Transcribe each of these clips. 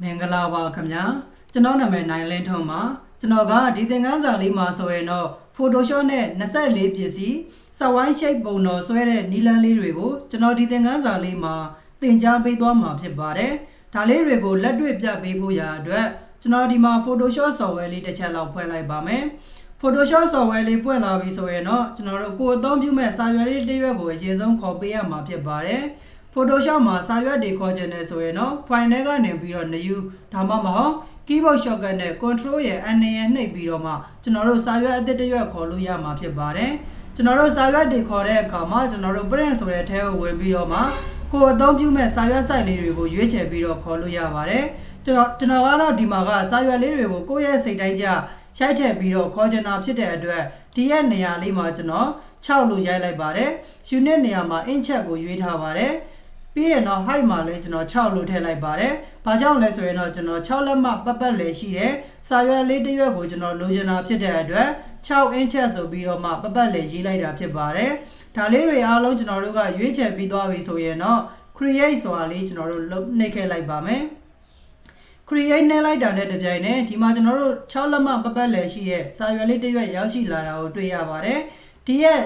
မင်္ဂလာပါခင်ဗျာကျွန်တော်နာမည်နိုင်လင်းထုံးပါကျွန်တော်ကဒီသင်ခန်းစာလေးမှာဆိုရင်တော့ Photoshop နဲ့24ပစ္စည်းစဝိုင်း shape ပုံတော်ဆွဲတဲ့နည်းလမ်းလေးတွေကိုကျွန်တော်ဒီသင်ခန်းစာလေးမှာသင်ကြားပေးသွားမှာဖြစ်ပါတယ်ဒါလေးတွေကိုလက်တွေ့ပြပေးဖို့ရာအတွက်ကျွန်တော်ဒီမှာ Photoshop software လေးတစ်ချက်လောက်ဖွင့်လိုက်ပါမယ် Photoshop software လေးပွင့်လာပြီဆိုရင်တော့ကျွန်တော်တို့ကိုယ်အသုံးပြုမဲ့စာရွက်လေးတစ်ရွက်ကိုအရင်ဆုံးခေါ်ပေးရမှာဖြစ်ပါတယ်Photoshop မှာစာရွက်တွေခေါ်ချင်တယ်ဆိုရင်တော့ file ထဲကနေပြီးတော့ new ဒါမှမဟုတ် keyboard shortcut နဲ့ control ရဲ့ N ရဲ့နှိပ်ပြီးတော့မှကျွန်တော်တို့စာရွက်အသစ်တစ်ရွက်ခေါ်လို့ရမှာဖြစ်ပါတယ်ကျွန်တော်တို့စာရွက်တွေခေါ်တဲ့အခါမှာကျွန်တော်တို့ print ဆိုတဲ့ထဲကိုဝင်ပြီးတော့မှကိုယ်အသုံးပြုမဲ့စာရွက် site လေးတွေကိုရွေးချယ်ပြီးတော့ခေါ်လို့ရပါတယ်ကျွန်တော်ကတော့ဒီမှာကစာရွက်လေးတွေကိုကိုယ့်ရဲ့စိတ်တိုင်းကျရိုက်ထည့်ပြီးတော့ခေါ်ချင်တာဖြစ်တဲ့အတွက်ဒီရဲ့နေရာလေးမှာကျွန်တော်6လို့ရိုက်လိုက်ပါတယ် unit နေရာမှာ inch ကိုရွေးထားပါတယ်ပြီးရင်တော့ height မှာလည်းကျွန်တော်6လို့ထည့်လိုက်ပါတယ်။ဘာကြောင့်လဲဆိုရင်တော့ကျွန်တော်6လက်မှပတ်ပတ်လေရှိတယ်။စာရွက်လေးတစ်ရွက်ကိုကျွန်တော်လိုချင်တာဖြစ်တဲ့အတွက်6 inch ဆိုပြီးတော့မှပတ်ပတ်လေရေးလိုက်တာဖြစ်ပါတယ်။ဒါလေးတွေအားလုံးကျွန်တော်တို့ကရွေးချယ်ပြီးသွားပြီဆိုရင်တော့ create ဆိုတာလေးကျွန်တော်တို့နှိပ်ခဲ့လိုက်ပါမယ်။ create နဲ့လိုက်တာနဲ့တပြိုင်နက်ဒီမှာကျွန်တော်တို့6လက်မှပတ်ပတ်လေရှိတဲ့စာရွက်လေးတစ်ရွက်ရောက်ရှိလာတာကိုတွေ့ရပါတယ်။ဒီရဲ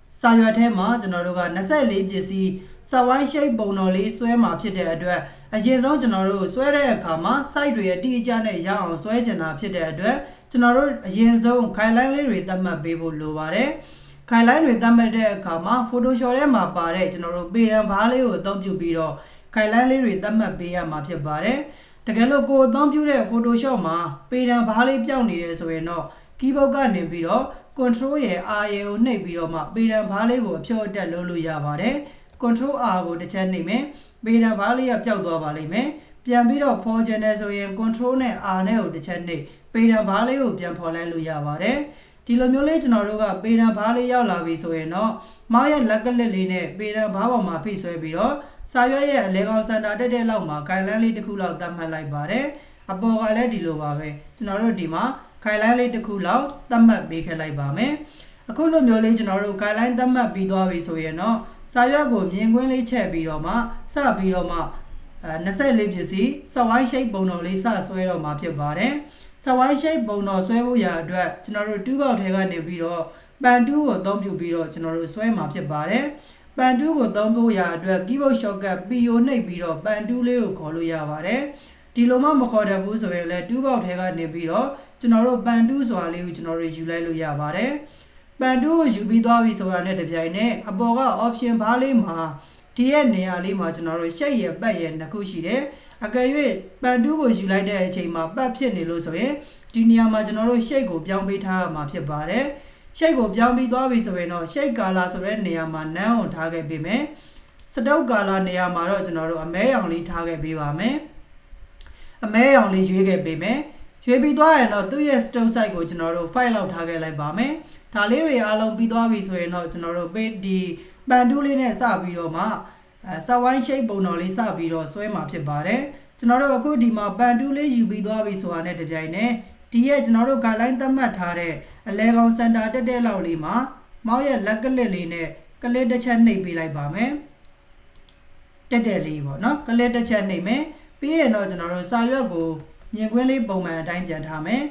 ့စာရွက်ထဲမှာကျွန်တော်တို့က24ပစ္စည်းစဝိုင်း shape ပုံတော်လေးဆွဲမှာဖြစ်တဲ့အတွက်အရင်ဆုံးကျွန်တော်တို့ဆွဲတဲ့အခါမှာ site တွေရဲ့တိအကျနဲ့ရအောင်ဆွဲချင်တာဖြစ်တဲ့အတွက်ကျွန်တော်တို့အရင်ဆုံး guideline လေးတွေသတ်မှတ်ပေးဖို့လိုပါတယ်။ guideline တွေသတ်မှတ်တဲ့အခါမှာ Photoshop ထဲမှာပါတဲ့ကျွန်တော်တို့ပေတံဘားလေးကိုအသုံးပြုပြီးတော့ guideline လေးတွေသတ်မှတ်ပေးရမှာဖြစ်ပါတယ်။တကယ်လို့ကိုယ်အသုံးပြုတဲ့ Photoshop မှာပေတံဘားလေးပြောင်းနေတယ်ဆိုရင်တော့ keyboard ကနေပြီးတော့ control ရဲ့ R ကိုနှိပ်ပြီးတော့မှပေတံဘားလေးကိုအဖြုတ်အတက်လုပ်လို့ရပါတယ်။ control R ကိုတစ်ချက်နှိပ်မယ်ပေတံဘားလေးကပျောက်သွားပါလိမ့်မယ်ပြန်ပြီးတော့ဖော်ချင်တယ်ဆိုရင် control နဲ့ R နဲ့ကိုတစ်ချက်နှိပ်ပေတံဘားလေးကိုပြန်ဖော်လိုက်လို့ရပါတယ်ဒီလိုမျိုးလေးကျွန်တော်တို့ကပေတံဘားလေးရောက်လာပြီဆိုရင်တော့မောက်ရဲ့လက်ကလစ်လေးနဲ့ပေတံဘားပေါ်မှာဖိဆွဲပြီးတော့စာရွက်ရဲ့အလဲကောင်စင်တာတက်တဲ့လောက်မှာ guideline လေးတစ်ခုလောက်သတ်မှတ်လိုက်ပါတယ်အပေါ်ကလည်းဒီလိုပါပဲကျွန်တော်တို့ဒီမှာ guideline လေးတစ်ခုလောက်သတ်မှတ်ပေးခဲ့လိုက်ပါမယ်အခုလိုမျိုးလေးကျွန်တော်တို့ guideline သတ်မှတ်ပြီးသွားပြီဆိုရင်တော့စာရွက်ကိုမြင်ကွင်းလေးချက်ပြီးတော့မှစပြီးတော့မှ24ပစ္စည်းစဝိုင်း shape ပုံတော်လေးစဆွဲတော့မှာဖြစ်ပါတယ်စဝိုင်း shape ပုံတော်ဆွဲဖို့ရာအတွက်ကျွန်တော်တို့တူးပေါက်ထဲကနေပြီးတော့ပန်တူးကိုသုံးပြုပြီးတော့ကျွန်တော်တို့ဆွဲမှာဖြစ်ပါတယ်ပန်တူးကိုသုံးဖို့ရာအတွက် keyboard shortcut P ကိုနှိပ်ပြီးတော့ပန်တူးလေးကိုခေါ်လို့ရပါတယ်ဒီလိုမှမခေါ်တတ်ဘူးဆိုရင်လည်းတူးပေါက်ထဲကနေပြီးတော့ကျွန်တော်တို့ပန်တူးဆိုတာလေးကိုကျွန်တော်တို့ယူလိုက်လို့ရပါတယ်ပန်တူးကိုယူပြီးသွားပြီဆိုတာနဲ့တပြိုင်နက်အပေါ်က option ဘားလေးမှာဒီရဲ့နေရာလေးမှာကျွန်တော်တို့ shape ရဲ့ပတ်ရဲ့နှစ်ခုရှိတယ်အကယ်၍ပန်တူးကိုယူလိုက်တဲ့အချိန်မှာပတ်ဖြစ်နေလို့ဆိုရင်ဒီနေရာမှာကျွန်တော်တို့ shape ကိုပြောင်းပေးထားရမှာဖြစ်ပါတယ် shape ကိုပြောင်းပြီးသွားပြီဆိုရင်တော့ shape color ဆိုတဲ့နေရာမှာ none ကိုထားခဲ့ပေးမယ်စတုပ် color နေရာမှာတော့ကျွန်တော်တို့အမဲရောင်လေးထားခဲ့ပေးပါမယ်အမဲရောင်လေးရွေးခဲ့ပေးမယ်ရွေးပြီးသွားရင်တော့သူ့ရဲ့ stroke size ကိုကျွန်တော်တို့ file လောက်ထားခဲ့လိုက်ပါမယ်ဒါလေးတွေအားလုံးပြီးသွားပြီဆိုရင်တော့ကျွန်တော်တို့ဒီပန်တူးလေးနဲ့စပြီးတော့မှစဝိုင်း shape ပုံတော်လေးစပြီးတော့ဆွဲမှာဖြစ်ပါတယ်ကျွန်တော်တို့အခုဒီမှာပန်တူးလေးယူပြီးသွားပြီဆိုတာနဲ့တပြိုင်နက်ဒီရဲ့ကျွန်တော်တို့ guideline သတ်မှတ်ထားတဲ့အလဲကောင်စင်တာတက်တဲ့လောက်လေးမှာမောက်ရဲ့လက်ကလစ်လေးနဲ့ကလစ်တစ်ချက်နှိပ်ပေးလိုက်ပါမယ်တက်တဲ့လေးပေါ့နော်ကလစ်တစ်ချက်နှိပ်မယ်ပြီးရင်တော့ကျွန်တော်တို့စာရွက်ကိုမြင်ကွင်းလေးပုံမှန်အတိုင်းပြန်ထားမယ်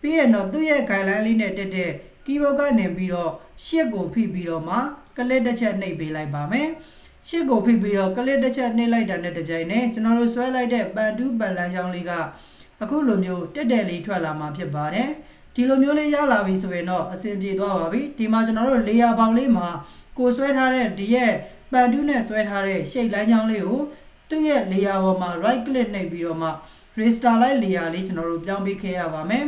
ပြီးရင်တော့သူ့ရဲ့ guideline လေးနဲ့တက်တဲ့ keyboard ကနေပြီးတော့ရှစ်ကိုဖိပြီးတော့မှကလစ်တစ်ချက်နှိပ်ပေးလိုက်ပါမယ်ရှစ်ကိုဖိပြီးတော့ကလစ်တစ်ချက်နှိပ်လိုက်တာနဲ့တပြိုင်နက်ကျွန်တော်တို့ဆွဲလိုက်တဲ့ပန်တူးပန်လန်းချောင်းလေးကအခုလိုမျိုးတက်တဲ့လေးထွက်လာမှာဖြစ်ပါတယ်ဒီလိုမျိုးလေးရလာပြီဆိုရင်တော့အဆင်ပြေသွားပါပြီဒီမှာကျွန်တော်တို့ layer ပေါင်းလေးမှာကိုဆွဲထားတဲ့ဒီရဲ့ပန်တူးနဲ့ဆွဲထားတဲ့ shape လမ်းကြောင်းလေးကိုသူ့ရဲ့ layer ပေါ်မှာ right click နှိပ်ပြီးတော့မှ raster light layer လေးကျွန်တော်တို့ပြောင်းပေးခဲ့ရပါမယ်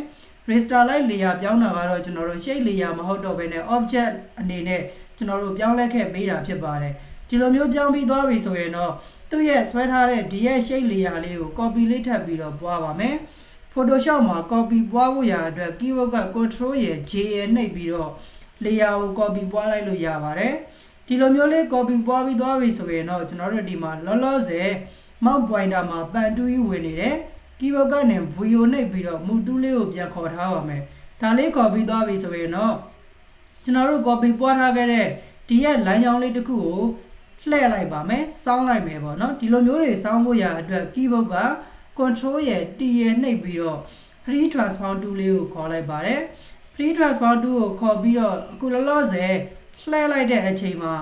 raster light layer ပြောင်းတာကတော့ကျွန်တော်တို့ shape layer မဟုတ်တော့ဘဲနဲ့ object အနေနဲ့ကျွန်တော်တို့ပြောင်းလဲခဲ့ပေးတာဖြစ်ပါတယ်ဒီလိုမျိုးပြောင်းပြီးသွားပြီဆိုရင်တော့သူ့ရဲ့ဆွဲထားတဲ့ဒီရဲ့ shape layer လေးကို copy လေးထပ်ပြီးတော့ပွားပါမယ် Photoshop မှာ copy ပွားဖို့ရာအတွက် keyword က control ရဲ့ J ရဲ့နှိပ်ပြီးတော့ layer ကို copy ပွားလိုက်လို့ရပါတယ်ဒီလိုမျိုးလေး copy ပွားပြီးသွားပြီဆိုရင်တော့ကျွန်တော်တို့ဒီမှာလောလောဆယ် mouse pointer မှာပန်တူးကြီးဝင်နေတယ်keyboard ကနေ V ကိုနှိပ်ပြီးတော့မူတူးလေးကိုပြန်ခေါ်ထားပါမယ်ဒါလေးခေါ်ပြီးသွားပြီဆိုရင်တော့ကျွန်တော်တို့ copy ပွားထားခဲ့တဲ့ဒီရဲ့လမ်းကြောင်းလေးတစ်ခုကိုလှည့်လိုက်ပါမယ်စောင်းလိုက်မယ်ပေါ့နော်ဒီလိုမျိုးတွေစောင်းဖို့ရာအတွက် keyboard က control ရဲ့ T ရဲ့နှိပ်ပြီးတော့ free transform tool လေးကိုခေါ်လိုက်ပါတယ် free transform tool ကိုခေါ်ပြီးတော့အခုလောလောဆယ်လှည့်လိုက်တဲ့အချိန်မှာ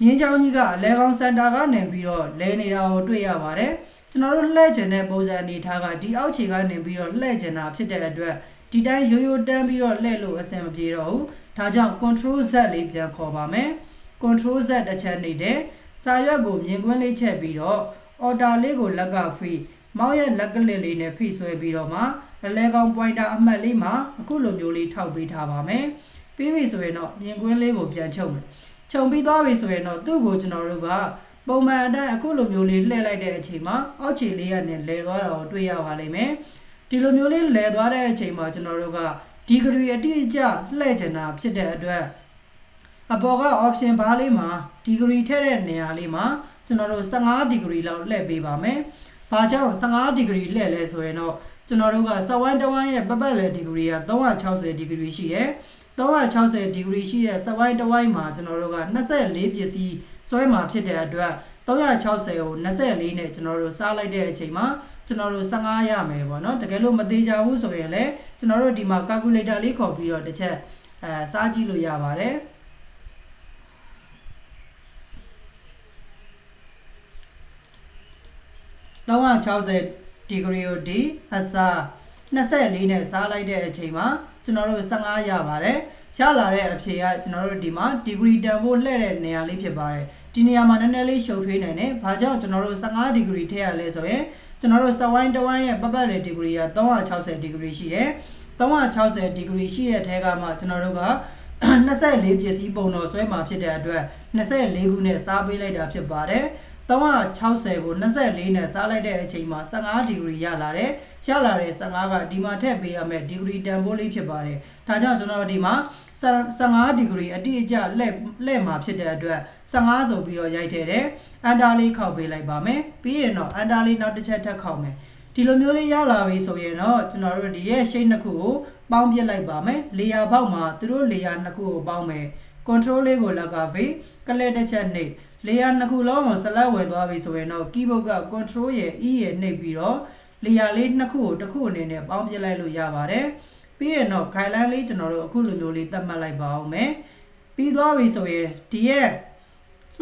မြင်းချောင်းကြီးကအလဲကောင်းစင်တာကနေပြီးတော့လဲနေတာကိုတွေ့ရပါတယ်ကျွန်တော်တို့လှည့်ကျင်တဲ့ပုံစံအနေထားကဒီအောက်ခြေကနေပြီးတော့လှည့်ကျင်တာဖြစ်တဲ့အတွက်ဒီတိုင်းရိုးရိုးတန်းပြီးတော့လှည့်လို့အဆင်မပြေတော့ဘူးဒါကြောင့် control Z လေးပြန်ခေါ်ပါမယ် control Z တစ်ချက်နေတယ်စာရွက်ကိုမြင်ကွင်းလေးချက်ပြီးတော့ order လေးကိုလက်က free မောက်ရဲ့လက်ကလစ်လေးနဲ့ဖိဆွဲပြီးတော့မှလဲကောင်း pointer အမှတ်လေးမှာအခုလိုမျိုးလေးထောက်ပေးထားပါမယ်ပြီးပြီဆိုရင်တော့မြင်ကွင်းလေးကိုပြန်ချုပ်မယ်ခြုံပြီးသွားပြီဆိုရင်တော့သူ့ကိုကျွန်တော်တို့ကပုံမှန်အတိုင်းအခုလိုမျိုးလေးလှည့်လိုက်တဲ့အချိန်မှာအောက်ခြေလေးကနေလဲသွားတာကိုတွေ့ရပါလိမ့်မယ်ဒီလိုမျိုးလေးလဲသွားတဲ့အချိန်မှာကျွန်တော်တို့က degree အတိအကျလှည့်ချင်တာဖြစ်တဲ့အတွက်အပေါ်က option bar လေးမှာ degree ထည့်တဲ့နေရာလေးမှာကျွန်တော်တို့15 degree လောက်လှည့်ပေးပါမယ်။ဘာကြောင့်15 degree လှည့်လဲဆိုရင်တော့ကျွန်တော်တို့ကစဝိုင်းတစ်ဝိုင်းရဲ့ပတ်ပတ်လည် degree က360 degree ရှိတယ်။360 degree ရှိတဲ့စဝိုင်းတစ်ဝိုင်းမှာကျွန်တော်တို့က24ပစ္စည်းဆွဲမှာဖြစ်တဲ့အတွက်360ကို24နဲ့ကျွန်တော်တို့စားလိုက်တဲ့အချိန်မှာကျွန်တော်တို့15ရမယ်ပေါ့နော်တကယ်လို့မသေးကြဘူးဆိုရင်လည်းကျွန်တော်တို့ဒီမှာ calculator လေးခေါ်ပြီးတော့တစ်ချက်စားကြည့်လို့ရပါတယ်360 degree ကိုဒီအစား24နဲ့စားလိုက်တဲ့အချိန်မှာကျွန်တော်တို့15ရပါတယ်ရလာတဲ့အဖြေကကျွန်တော်တို့ဒီမှာ degree တန်ဖို့လှည့်တဲ့နေရာလေးဖြစ်ပါတယ်ဒီနေရာမှာနည်းနည်းလေးရှုပ်ထွေးနိုင်တယ်ဘာကြောင့်ကျွန်တော်တို့15 degree ထည့်ရလဲဆိုရင်ကျွန်တော်တို့စဝိုင်းတစ်ဝိုင်းရဲ့ပတ်ပတ်လည် degree က360 degree ရှိတယ်360 degree ရှိတဲ့ထဲကမှကျွန်တော်တို့က24ပစ္စည်းပုံတော်ဆွဲမှာဖြစ်တဲ့အတွက်24ခုနဲ့စားပေးလိုက်တာဖြစ်ပါတယ်360ကို24နဲ့စားလိုက်တဲ့အချိန်မှာ15 degree ရလာတယ်ရလာတဲ့15ကဒီမှာထည့်ပေးရမယ် degree တန်ဖိုးလေးဖြစ်ပါတယ်ဒါကြောင့်ကျွန်တော်ဒီမှာ15 degree အတိအကျလှည့်မှာဖြစ်တဲ့အတွက်15ဆိုပြီးတော့ရိုက်ထည့်တယ် enter လေးခောက်ပေးလိုက်ပါမယ်ပြီးရင်တော့ enter လေးနောက်တစ်ချက်ထပ်ခောက်မယ်ဒီလိုမျိုးလေးရလာပြီဆိုရင်တော့ကျွန်တော်တို့ဒီရဲ့ shape နှစ်ခုကိုပေါင်းပြလိုက်ပါမယ် layer ဘောက်မှာသူတို့ layer နှစ်ခုကိုပေါင်းမယ် control လေးကိုလက်ကပေး click တစ်ချက်နှိပ် layer နှစ်ခုလုံးကို select ဝင်သွားပြီဆိုရင်တော့ keyboard က control ရဲ့ E ရဲ့နှိပ်ပြီးတော့ layer လေးနှစ်ခုကိုတစ်ခုအနေနဲ့ပေါင်းပြလိုက်လို့ရပါတယ်ပြီးရင်တော့ guideline လေးကျွန်တော်တို့အခုလိုမျိုးလေးသတ်မှတ်လိုက်ပါအောင်မယ်ပြီးသွားပြီဆိုရင်ဒီရဲ့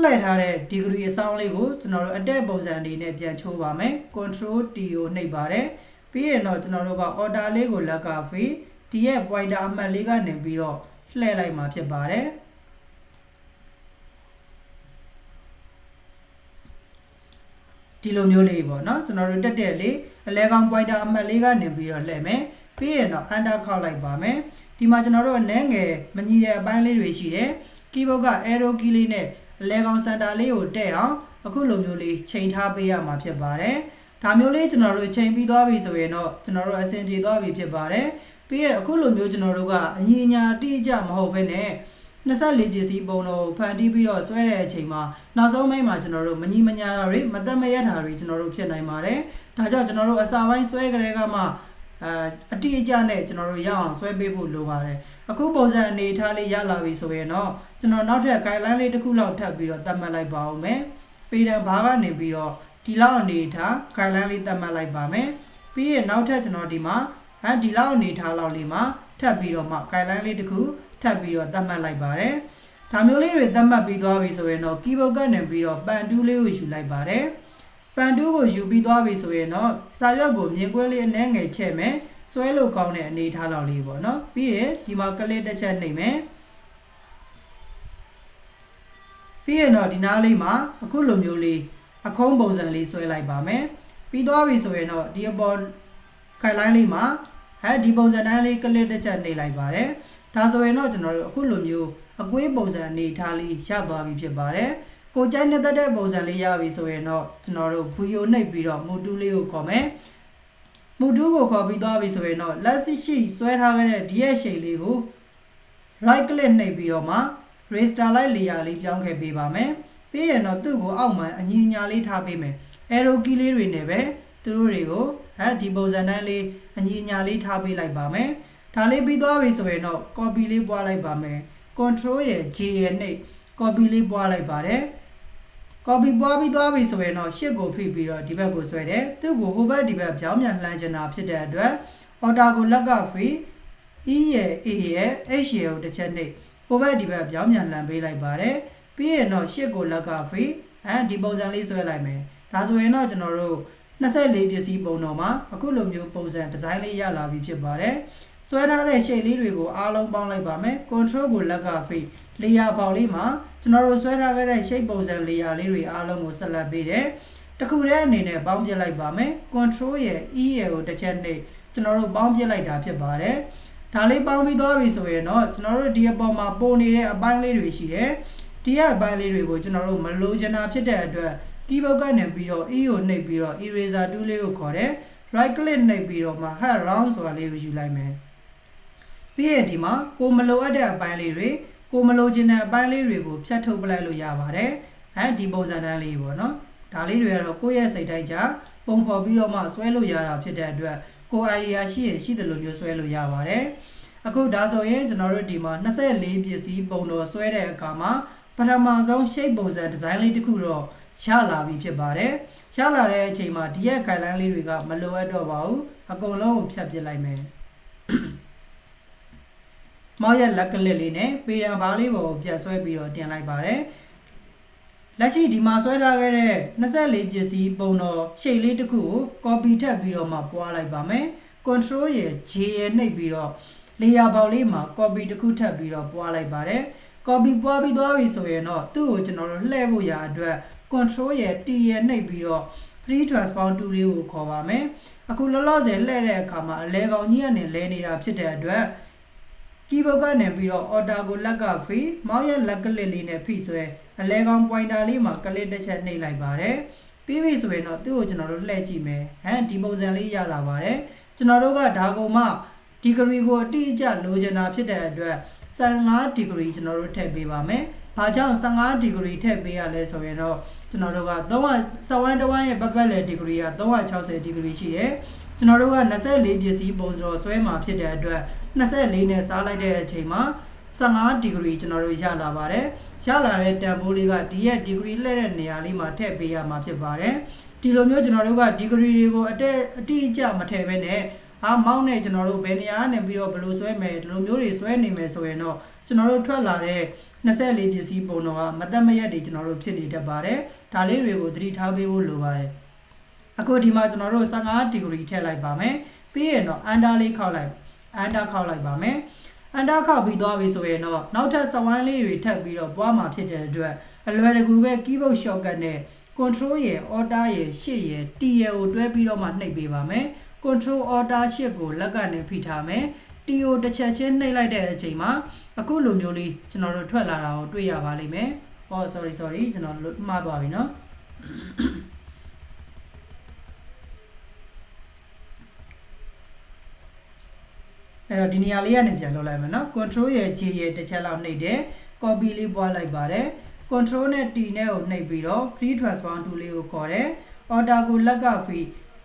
လှည့်ထားတဲ့ degree အဆောင်လေးကိုကျွန်တော်တို့အတက်ပုံစံအနေနဲ့ပြန်ချိုးပါမယ် control T ကိုနှိပ်ပါတယ်ပြီးရင်တော့ကျွန်တော်တို့က order လေးကိုလက်ကဖေးဒီရဲ့ pointer အမှတ်လေးကနေပြီးတော့လှည့်လိုက်မှာဖြစ်ပါတယ်ဒီလိုမျိုးလေးပေါ့နော်ကျွန်တော်တို့တက်တက်လေးအလဲကောင်း pointer အမှတ်လေးကနေပြီးတော့လှည့်မယ်ပြီးရင်တော့ enter ခောက်လိုက်ပါမယ်ဒီမှာကျွန်တော်တို့အနေငယ်မညီတဲ့အပိုင်းလေးတွေရှိတယ် keyboard က arrow key လေးနဲ့အလဲကောင်း center လေးကိုတက်အောင်အခုလိုမျိုးလေးချိန်ထားပေးရမှာဖြစ်ပါတယ်ဒါမျိုးလေးကျွန်တော်တို့ချိန်ပြီးသွားပြီဆိုရင်တော့ကျွန်တော်တို့အဆင်ပြေသွားပြီဖြစ်ပါတယ်ပြီးရင်အခုလိုမျိုးကျွန်တော်တို့ကအညီအညာတိအကျမဟုတ်ဘဲနဲ့24ပစ္စည်းပုံတော်ဖန်တီးပြီးတော့ဆွဲတဲ့အချိန်မှာနောက်ဆုံးပိုင်းမှာကျွန်တော်တို့မညီမညာတာတွေမသက်မရက်တာတွေကျွန်တော်တို့ဖြစ်နိုင်ပါတယ်ဒါကြောင့်ကျွန်တော်တို့အစာပိုင်းဆွဲကြတဲ့ကမှအတိအကျနဲ့ကျွန်တော်တို့ရအောင်ဆွဲပေးဖို့လိုပါတယ်အခုပုံစံအနေထားလေးရလာပြီဆိုရင်တော့ကျွန်တော်နောက်ထပ် guideline လေးတစ်ခုလောက်ထပ်ပြီးတော့သတ်မှတ်လိုက်ပါဦးမယ်ပေတံဘာကနေပြီးတော့ဒီလောက်အနေထား guideline လေးသတ်မှတ်လိုက်ပါမယ်ပြီးရင်နောက်ထပ်ကျွန်တော်ဒီမှာဒီလောက်အနေထားလောက်လေးမှာထပ်ပြီးတော့မှ guideline လေးတစ်ခုထပ်ပြီးတော့သတ်မှတ်လိုက်ပါတယ်ဒါမျိုးလေးတွေသတ်မှတ်ပြီးသွားပြီဆိုရင်တော့ keyboard ကနေပြီးတော့ pen tool လေးကိုယူလိုက်ပါတယ်pen tool ကိုယူပြီးသွားပြီဆိုရင်တော့စာရွက်ကိုမြင်ကွင်းလေးအနည်းငယ်ချဲ့မယ်ဆွဲလို့ကောင်းတဲ့အနေထားလောက်လေးပေါ့နော်ပြီးရင်ဒီမှာ click တစ်ချက်နှိပ်မယ်ပြီးရင်တော့ဒီနားလေးမှာအခုလိုမျိုးလေးအခုံးပုံစံလေးဆွဲလိုက်ပါမယ်ပြီးသွားပြီဆိုရင်တော့ဒီအပေါ် guideline လေးမှာဒီပုံစံတိုင်းလေး click တစ်ချက်နှိပ်လိုက်ပါတယ်ဒါဆိုရင်တော့ကျွန်တော်တို့အခုလိုမျိုးအကွေးပုံစံအနေထားလေးရသွားပြီဖြစ်ပါတယ်ကိုကြိုက်နေတဲ့ပုံစံလေးရပြီဆိုရင်တော့ကျွန်တော်တို့ video နှိပ်ပြီးတော့ move tool လေးကိုခေါ်မယ် move tool ကိုခေါ်ပြီးသွားပြီဆိုရင်တော့လက်ရှိဆွဲထားခဲ့တဲ့ဒီရဲ့shapeလေးကို right click နှိပ်ပြီးတော့မှ raster light layer လေးပြောင်းခဲ့ပေးပါမယ်ပြီးရင်တော့သူ့ကိုအောက်မှာအညီအညာလေးထားပေးမယ် arrow key လေးတွေနဲ့ပဲသူတို့တွေကိုဒီပုံစံတိုင်းလေးအညီအညာလေးထားပေးလိုက်ပါမယ်ဒါလေးပြီးသွားပြီဆိုရင်တော့ copy လေးပွားလိုက်ပါမယ် control ရဲ့ J ရဲ့နှိပ် copy လေးပွားလိုက်ပါတယ် copy ပွားပြီးသွားပြီဆိုရင်တော့ရှစ်ကိုဖိပြီးတော့ဒီဘက်ကိုဆွဲတယ်သူ့ကိုဟိုဘက်ဒီဘက်ပြောင်းပြန်လှမ်းချင်တာဖြစ်တဲ့အတွက် order ကိုလက်ကဖိE ရဲ့ A ရဲ့ H ရဲ့ကိုတစ်ချက်နှိပ်ဟိုဘက်ဒီဘက်ပြောင်းပြန်လှမ်းပေးလိုက်ပါတယ်ပြီးရင်တော့ရှစ်ကိုလက်ကဖိဒီပုံစံလေးဆွဲလိုက်မယ်ဒါဆိုရင်တော့ကျွန်တော်တို့24ပစ္စည်းပုံတော်မှာအခုလိုမျိုးပုံစံဒီဇိုင်းလေးရလာပြီဖြစ်ပါတယ်ဆွဲထားတဲ့ shape လေးတွေကိုအားလုံးပေါင်းလိုက်ပါမယ် control ကိုလက်ကဖိ layer ပေါက်လေးမှာကျွန်တော်တို့ဆွဲထားခဲ့တဲ့ shape ပုံစံ layer လေးတွေအားလုံးကိုဆက်လက်ပေးတယ်တစ်ခုတည်းအနေနဲ့ပေါင်းပြလိုက်ပါမယ် control ရဲ့ E ရဲ့ကိုတစ်ချက်နှိပ်ကျွန်တော်တို့ပေါင်းပြလိုက်တာဖြစ်ပါတယ်ဒါလေးပေါင်းပြီးသွားပြီဆိုရင်တော့ကျွန်တော်တို့ဒီအပေါ်မှာပုံနေတဲ့အပိုင်းလေးတွေရှိတယ်ဒီအပိုင်းလေးတွေကိုကျွန်တော်တို့မလိုချင်တာဖြစ်တဲ့အတွက် keyboard ကနေပြီးတော့ E ကိုနှိပ်ပြီးတော့ eraser tool လေးကိုခေါ်တယ် right click နှိပ်ပြီးတော့မှ head round ဆိုတာလေးကိုယူလိုက်မယ်ပြီးရင်ဒီမှာကိုမလိုအပ်တဲ့အပိုင်းလေးတွေကိုမလိုချင်တဲ့အပိုင်းလေးတွေကိုဖြတ်ထုတ်ပလိုက်လို့ရပါတယ်ဒီပုံစံတန်းလေးပေါ့နော်ဒါလေးတွေကတော့ကိုယ့်ရဲ့စိတ်တိုင်းကြပုံဖော်ပြီးတော့မှဆွဲလို့ရတာဖြစ်တဲ့အတွက်ကို idea ရှိရင်ရှိတယ်လို့မျိုးဆွဲလို့ရပါတယ်အခုဒါဆိုရင်ကျွန်တော်တို့ဒီမှာ24ပစ္စည်းပုံတော်ဆွဲတဲ့အခါမှာပထမဆုံး shape ပုံစံ design လေးတစ်ခုတော့ရလာပြီဖြစ်ပါတယ်ရလာတဲ့အချိန်မှာဒီရဲ့ guideline လေးတွေကမလိုအပ်တော့ပါဘူးအကုန်လုံးကိုဖြတ်ပစ်လိုက်မယ်မောက်ရဲ့လက်ကလစ်လေးနဲ့ပေတံဘားလေးပေါ်ကိုပြန်ဆွဲပြီးတော့တင်လိုက်ပါတယ်လက်ရှိဒီမှာဆွဲထားခဲ့တဲ့24ပစ္စည်းပုံတော် shape လေးတစ်ခုကို copy ထပ်ပြီးတော့မှပွားလိုက်ပါမယ် control ရဲ့ J ရဲ့နှိပ်ပြီးတော့ layer ပေါက်လေးမှာ copy တစ်ခုထပ်ပြီးတော့ပွားလိုက်ပါတယ် copy ပွားပြီးသွားပြီဆိုရင်တော့သူ့ကိုကျွန်တော်တို့လှည့်ဖို့ရာအတွက် control ရဲ့ T ရဲ့နှိပ်ပြီးတော့ free transform tool လေးကိုခေါ်ပါမယ်အခုလောလောဆယ်လှည့်တဲ့အခါမှာအလဲကောင်ကြီးကနေလဲနေတာဖြစ်တဲ့အတွက် keyboard ကနေပြီးတော့ order ကိုလက်ကဖိမောက်ရဲ့လက်ကလစ်လေးနဲ့ဖိဆွဲအလဲကောင် pointer လေးမှာကလစ်တစ်ချက်နှိပ်လိုက်ပါတယ်ပြီးပြီဆိုရင်တော့သူ့ကိုကျွန်တော်တို့လှည့်ကြည့်မယ်ဒီပုံစံလေးရလာပါတယ်ကျွန်တော်တို့ကဒါကုန်မှ degree ကိုအတိအကျလိုချင်တာဖြစ်တဲ့အတွက်15 degree ကျွန်တော်တို့ထည့်ပေးပါမယ်ဘာကြောင့်15 degree ထည့်ပေးရလဲဆိုရင်တော့ကျွန်တော်တို့က371တဝမ်းရဲ့ပတ်ပတ်လည် degree က360 degree ရှိတယ်ကျွန်တော်တို့က24ပစ္စည်းပုံတော်ဆွဲမှာဖြစ်တဲ့အတွက်24နဲ့စားလိုက်တဲ့အချိန်မှာ15 degree ကျွန်တော်တို့ရလာပါတယ်ရလာတဲ့တန်ဖိုးလေးကဒီရဲ့ degree လှည့်တဲ့နေရာလေးမှာထည့်ပေးရမှာဖြစ်ပါတယ်ဒီလိုမျိုးကျွန်တော်တို့က degree တွေကိုအတိအကျမထည့်ဘဲနဲ့မောက်နဲ့ကျွန်တော်တို့ဘယ်နေရာကနေပြီးတော့ဘယ်လိုဆွဲမယ်ဒီလိုမျိုးတွေဆွဲနေမယ်ဆိုရင်တော့ကျွန်တော်တို့ထွက်လာတဲ့24ပစ္စည်းပုံတော်ကမသက်မရက်တွေကျွန်တော်တို့ဖြစ်နေတတ်ပါတယ်ဒါလေးတွေကိုသတိထားပေးဖို့လိုပါတယ်အခုဒီမှာကျွန်တော်တို့15 degree ထည့်လိုက်ပါမယ်ပြီးရင်တော့ under လေးခောက်လိုက် under ခောက်လိုက်ပါမယ် under ခောက်ပြီးသွားပြီဆိုရင်တော့နောက်ထပ်စဝိုင်းလေးတွေထပ်ပြီးတော့ပွားမှာဖြစ်တဲ့အတွက်အလွယ်တကူပဲ keyboard shortcut နဲ့ control ရဲ့ order ရဲ့ shift ရဲ့ T ရဲ့ကိုတွဲပြီးတော့မှနှိပ်ပေးပါမယ် control order shift ကိုလက်ကနေဖိထားမယ် T ကိုတစ်ချက်ချင်းနှိပ်လိုက်တဲ့အချိန်မှာအခုလိုမျိုးလေးကျွန်တော်တို့ထွက်လာတာကိုတွေ့ရပါလိမ့်မယ်sorry ကျွန်တော်မှားသွားပြီเนาะအဲ့တော့ဒီနေရာလေးကနေပြန်လုပ်လိုက်မယ်เนาะ control ရဲ့ J ရဲ့တစ်ချက်လောက်နှိပ်တယ် copy လေးပွားလိုက်ပါတယ် control နဲ့ T နဲ့ကိုနှိပ်ပြီးတော့ free transform tool လေးကိုခေါ်တယ် order ကိုလက်ကဖိ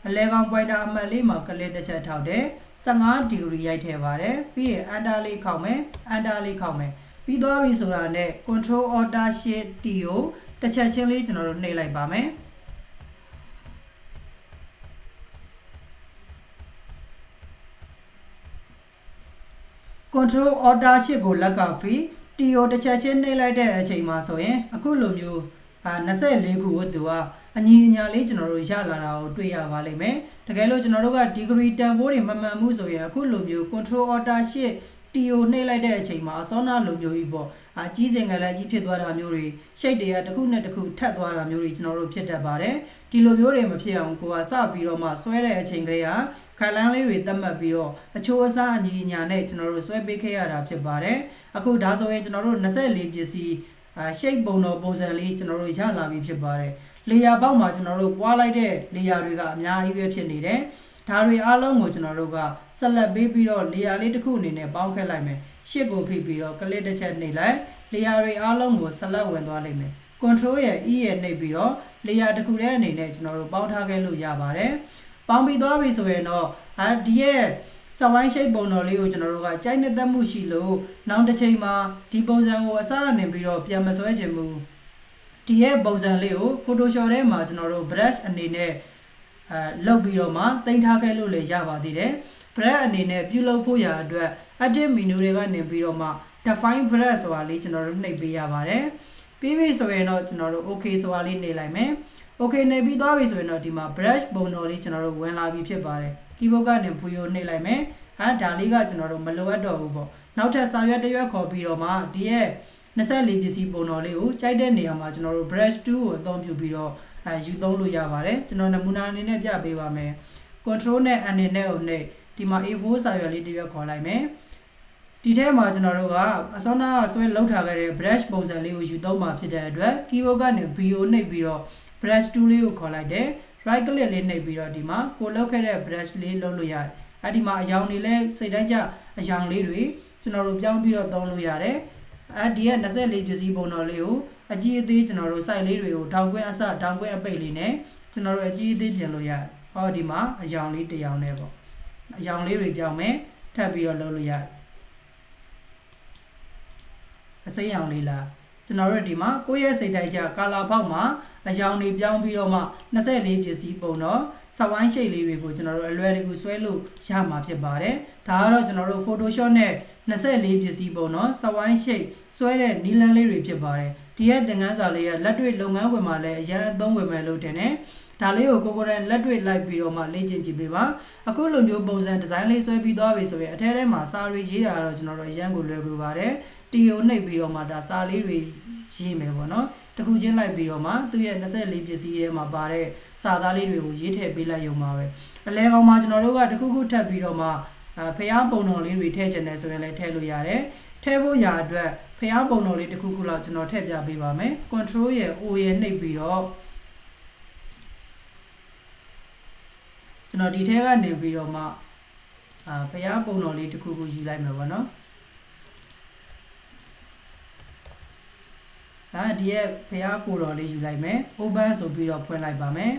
အလဲကောင် pointer အမှတ်လေးမှာကလစ်တစ်ချက်ထောက်တယ်15 degree ရိုက်ထည့်ပါတယ်ပြီးရင် under လေးခောက်မယ် under လေးခောက်မယ်ပြီးသွားပြီဆိုတာနဲ့ control order shift T ကိုတစ်ချက်ချင်းလေးကျွန်တော်တို့နှိပ်လိုက်ပါမယ်control order shift ကိုလက်ကဖိ T ကိုတစ်ချက်ချင်းနှိပ်လိုက်တဲ့အချိန်မှာဆိုရင်အခုလိုမျိုး24ခုကိုသူကအညီအညာလေးကျွန်တော်တို့ရလာတာကိုတွေ့ရပါလိမ့်မယ်တကယ်လို့ကျွန်တော်တို့က degree တန်ဖိုးတွေမမှန်မှုဆိုရင်အခုလိုမျိုး control order shift T ကိုနှိပ်လိုက်တဲ့အချိန်မှာအစောနာလိုမျိုးကြီးပေါ့ကြီးစင်ကလေးကြီးဖြစ်သွားတာမျိုးတွေ shape တွေကတစ်ခုနဲ့တစ်ခုထပ်သွားတာမျိုးတွေကျွန်တော်တို့ဖြစ်တတ်ပါတယ်ဒီလိုမျိုးတွေမဖြစ်အောင်ကိုကစပြီးတော့မှဆွဲတဲ့အချိန်ကလေးကခိုင်လန်းလေးတွေသတ်မှတ်ပြီးတော့အချိုးအစားအညီအညာနဲ့ကျွန်တော်တို့ဆွဲပေးခဲ့ရတာဖြစ်ပါတယ်အခုဒါဆိုရင်ကျွန်တော်တို့24ပစ္စည်းshape ပုံတော်ပုံစံလေးကျွန်တော်တို့ရလာပြီဖြစ်ပါတယ်layer ပေါက်မှာကျွန်တော်တို့ပွားလိုက်တဲ့ layer တွေကအများကြီးပဲဖြစ်နေတယ်ဒါတွေအားလုံးကိုကျွန်တော်တို့ကဆက်လက်ပေးပြီးတော့ layer လေးတစ်ခုအနေနဲ့ပေါင်းခက်လိုက်မယ်ရှစ်ကိုဖိပြီးတော့ click တစ်ချက်နှိပ်လိုက် layer တွေအားလုံးကိုဆက်လက်ဝင်သွားလိမ့်မယ် control ရဲ့ E ရဲ့နှိပ်ပြီးတော့ layer တစ်ခုတည်းအနေနဲ့ကျွန်တော်တို့ပေါင်းထားခဲ့လို့ရပါတယ်ပေါင်းပြီးသွားပြီဆိုရင်တော့ဒီရဲ့စဝိုင်း shape ပုံတော်လေးကိုကျွန်တော်တို့ကကြိုက်နေတတ်မှုရှိလို့နောက်တစ်ချိန်မှာဒီပုံစံကိုအစားအနေပြီးတော့ပြန်မဆွဲချင်ဘူး ဒီရဲ့ပုံစံလေးကို Photoshop ထဲမှာကျွန်တော်တို့ brush အနေနဲ့လောက်ပြီးတော့မှတင်ထားခဲ့လို့လည်းရပါသေးတယ် brush အနေနဲ့ပြုလုပ်ဖို့ရာအတွက် edit menu တွေကနေပြီးတော့မှ define brush ဆိုတာလေးကျွန်တော်တို့နှိပ်ပေးရပါတယ်ပြီးပြီဆိုရင်တော့ကျွန်တော်တို့ okay ဆိုတာလေးနှိပ်လိုက်မယ် okay နှိပ်ပြီးသွားပြီဆိုရင်တော့ဒီမှာ brush ပုံတော်လေးကျွန်တော်တို့ဝင်လာပြီဖြစ်ပါတယ် keyboard ကနေ view ကိုနှိပ်လိုက်မယ်ဒါလေးကကျွန်တော်တို့မလိုအပ်တော့ဘူးပေါ့နောက်ထပ်စာရွက်တစ်ရွက်ခေါ်ပြီးတော့မှဒီရဲ့24ပစ္စည်းပုံတော်လေးကိုကြိုက်တဲ့နေရာမှာကျွန်တော်တို့ brush 2ကိုအသုံးပြုပြီးတော့ယူသုံးလို့ရပါတယ်ကျွန်တော်နမူနာအနေနဲ့ပြပေးပါမယ် control နဲ့ N နဲ့ကိုနှိပ်ဒီမှာ A4 စာရွက်လေးတစ်ရွက်ခေါ်လိုက်မယ်ဒီထဲမှာကျွန်တော်တို့ကအစောနာဆွဲလောက်ထားခဲ့တဲ့ brush ပုံစံလေးကိုယူသုံးမှာဖြစ်တဲ့အတွက် keyboard ကနေ B ကိုနှိပ်ပြီးတော့ brush 2လေးကိုခေါ်လိုက်တယ် right click လေးနှိပ်ပြီးတော့ဒီမှာကိုလောက်ခဲ့တဲ့ brush လေးလုံးလို့ရတယ်ဒီမှာအယောင်တွေလည်းစိတ်တိုင်းကျအယောင်လေးတွေကျွန်တော်တို့ပြောင်းပြီးတော့သုံးလို့ရတယ်ဒီရဲ့24ပစ္စည်းပုံတော်လေးကိုအကြီးအသေးကျွန်တော်တို့ site လေးတွေကိုတောင်ကွင်းအစတောင်ကွင်းအပိတ်လေးနဲ့ကျွန်တော်တို့အကြီးအသေးပြင်လို့ရတယ်ဟောဒီမှာအယောင်လေးတစ်ယောင်နဲ့ပေါ့အယောင်လေးတွေပြောင်းမယ်ထပ်ပြီးတော့လုပ်လို့ရတယ်အစိမ်းရောင်လေးလားကျွန်တော်တို့ဒီမှာကိုယ့်ရဲ့စိတ်တိုင်းကျ color ဘောက်မှာအယောင်တွေပြောင်းပြီးတော့မှ24ပစ္စည်းပုံတော့စဝိုင်းရှိတ်လေးတွေကိုကျွန်တော်တို့အလွယ်တကူဆွဲလို့ရမှာဖြစ်ပါတယ်ဒါကတော့ကျွန်တော်တို့ Photoshop နဲ့24ပစ္စည်းပုံတော့စဝိုင်းရှိတ်ဆွဲတဲ့နီလန်းလေးတွေဖြစ်ပါတယ်ဒီရဲ့သင်ခန်းစာလေးကလက်တွေ့လုပ်ငန်းခွင်မှာလည်းအရင်အသုံးဝင်မယ်လို့ထင်တယ်ဒါလေးကိုကိုယ်တိုင်လက်တွေ့လိုက်ပြီးတော့မှလေ့ကျင့်ကြည့်ပေးပါအခုလိုမျိုးပုံစံဒီဇိုင်းလေးဆွဲပြီးသွားပြီဆိုရင်အထဲထဲမှာစာတွေရေးတာတော့ကျွန်တော်တို့အရင်ကိုလွယ်ကူပါတယ်တီကိုနှိပ်ပြီးတော့မှဒါစာလေးတွေရေးမယ်ပေါ့နော်တခုချင်းလိုက်ပြီးတော့မှသူ့ရဲ့24ပစ္စည်းထဲမှာပါတဲ့စာသားလေးတွေကိုရေးထည့်ပေးလိုက်ရုံပါပဲအလဲကောင်မှာကျွန်တော်တို့ကတခုခုထပ်ပြီးတော့မှဖျားပုံတော်လေးတွေထည့်ချင်တယ်ဆိုရင်လည်းထည့်လို့ရတယ်ထည့်ဖို့ရာအတွက်ဖျားပုံတော်လေးတခုခုလောက်ကျွန်တော်ထည့်ပြပေးပါမယ် control ရဲ့ O ရဲ့နှိပ်ပြီးတော့ကျွန်တော်ဒီထဲကနေပြီးတော့မှဖျားပုံတော်လေးတခုခုယူလိုက်မယ်ပေါ့နော်ဒီရဲ့ဖျားကိုတော်လေးယူလိုက်မယ် open ဆိုပြီးတော့ဖွင့်လိုက်ပါမယ်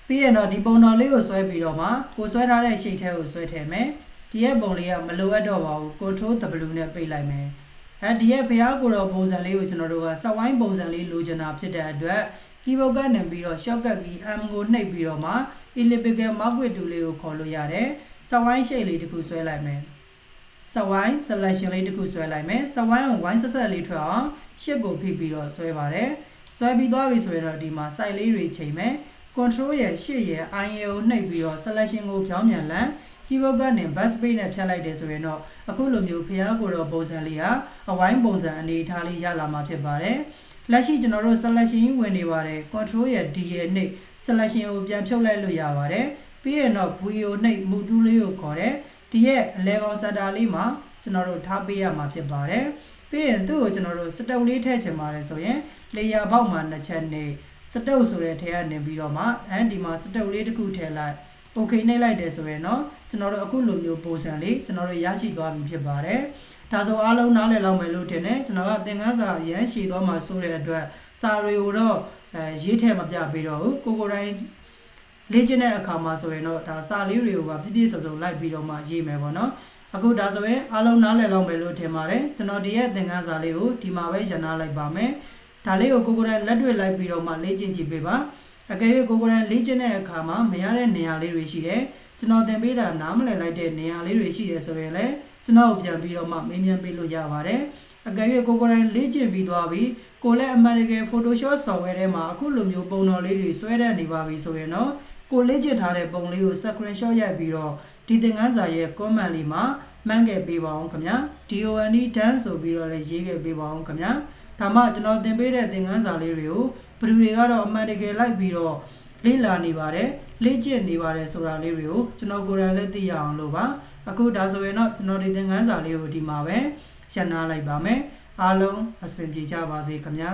ပြီးရင်တော့ဒီပုံတော်လေးကိုဆွဲပြီးတော့မှကိုဆွဲထားတဲ့ shape ထဲကိုဆွဲထည့်မယ်ဒီရဲ့ပုံလေးကမလိုအပ်တော့ပါဘူး control W နဲ့ပိတ်လိုက်မယ်ဒီရဲ့ဖျားကိုတော်ပုံစံလေးကိုကျွန်တော်တို့ကစက်ဝိုင်းပုံစံလေးလိုချင်တာဖြစ်တဲ့အတွက် keyboard ကနေပြီးတော့ shortcut key M ကိုနှိပ်ပြီးတော့မှ elliptical marquee tool လေးကိုခေါ်လို့ရတယ်စက်ဝိုင်း shape လေးတစ်ခုဆွဲလိုက်မယ်စက်ဝိုင်း selection လေးတစ်ခုဆွဲလိုက်မယ်စက်ဝိုင်းကိုဝိုင်းဆက်ဆက်လေးထွက်အောင်ရှစ်ကိုဖိပြီးတော့ဆွဲပါတယ်ဆွဲပြီးသွားပြီဆိုရင်တော့ဒီမှာ site လေးတွေချိန်မယ် control ရဲ့ရှစ်ရဲ့ I ကိုနှိပ်ပြီးတော့ selection ကိုပြောင်းပြန်လမ်း keyboard ကနေ back space နဲ့ဖြတ်လိုက်တယ်ဆိုရင်တော့အခုလိုမျိုးဖျားကိုတော့ပုံစံလေးဟာအဝိုင်းပုံစံအနေထားလေးရလာမှာဖြစ်ပါတယ်လက်ရှိကျွန်တော်တို့ selection ဝင်နေပါတယ် control ရဲ့ D ရဲ့နှိပ် selection ကိုပြန်ဖြုတ်လိုက်လို့ရပါတယ်ပြီးရင်တော့ V ကိုနှိပ် move tool လေးကိုခေါ်တယ်ဒီရဲ့အလဲကောင်စက်တာလေးမှာကျွန်တော်တို့ထားပေးရမှာဖြစ်ပါတယ်ပြီးရင်သူ့ကိုကျွန်တော်တို့စတုပ်လေးထည့်ချင်ပါတယ်ဆိုရင် layer ဘောက်မှာနှစ်ချက်နေစတုပ်ဆိုတဲ့ထဲကနေပြီးတော့မှဒီမှာစတုပ်လေးတစ်ခုထည့်လိုက် okay နှိပ်လိုက်တယ်ဆိုရင်တော့ကျွန်တော်တို့အခုလိုမျိုးပုံစံလေးကျွန်တော်တို့ရရှိသွားပြီဖြစ်ပါတယ်ဒါဆိုအားလုံးနားလည်လောက်မယ်လို့ထင်တယ်ကျွန်တော်ကသင်ခန်းစာအရန်ရှည်သွားမှာဆိုတဲ့အတွက်စာတွေကိုတော့ရေးထည့်မပြပေးတော့ဘူးကိုတိုင်းလေ့ကျင့်တဲ့အခါမှာဆိုရင်တော့ဒါစာလေးတွေကိုပါပြည့်ပြည့်စုံစုံလိုက်ပြီးတော့မှရေးမယ်ပေါ့နော်အခုဒါဆိုရင်အားလုံးနားလည်လောက်မယ်လို့ထင်ပါတယ်ကျွန်တော်ဒီရဲ့သင်ခန်းစာလေးကိုဒီမှာပဲရန်နာလိုက်ပါမယ်ဒါလေးကိုကိုတိုင်းလက်တွေ့လိုက်ပြီးတော့မှလေ့ကျင့်ကြည့်ပေးပါအကယ်၍ကိုတိုင်းလေ့ကျင့်တဲ့အခါမှာမရတဲ့နေရာလေးတွေရှိတယ်ကျွန်တော်သင်ပေးတာနားမလည်လိုက်တဲ့နေရာလေးတွေရှိတယ်ဆိုရင်လည်းကျွန်တော်ပြန်ပြီးတော့မှမေးမြန်းပေးလို့ရပါတယ်အကယ်၍ကိုတိုင်းလေ့ကျင့်ပြီးသွားပြီကိုလည်းအမှန်တကယ် Photoshop software ထဲမှာအခုလိုမျိုးပုံတော်လေးတွေဆွဲတတ်နေပါပြီဆိုရင်တော့ကိုလေ့ကျင့်ထားတဲ့ပုံလေးကို screenshot ရိုက်ပြီးတော့ဒီသင်ခန်းစာရဲ့ comment လေးမှာမှန်းခဲ့ပေးပါအောင်ခင်ဗျာ DONE done ဆိုပြီးတော့လည်းရေးခဲ့ပေးပါအောင်ခင်ဗျာဒါမှကျွန်တော်သင်ပေးတဲ့သင်ခန်းစာလေးတွေကိုဘယ်သူတွေကတော့အမှန်တကယ်လိုက်ပြီးတော့လေ့လာနေပါတယ်လေ့ကျင့်နေပါတယ်ဆိုတာလေးတွေကိုကျွန်တော်ကိုယ်တိုင်လည်းသိရအောင်လို့ပါအခုဒါဆိုရင်တော့ကျွန်တော်ဒီသင်ခန်းစာလေးကိုဒီမှာပဲရှင်းနာလိုက်ပါမယ်အားလုံးအဆင်ပြေကြပါစေခင်ဗျာ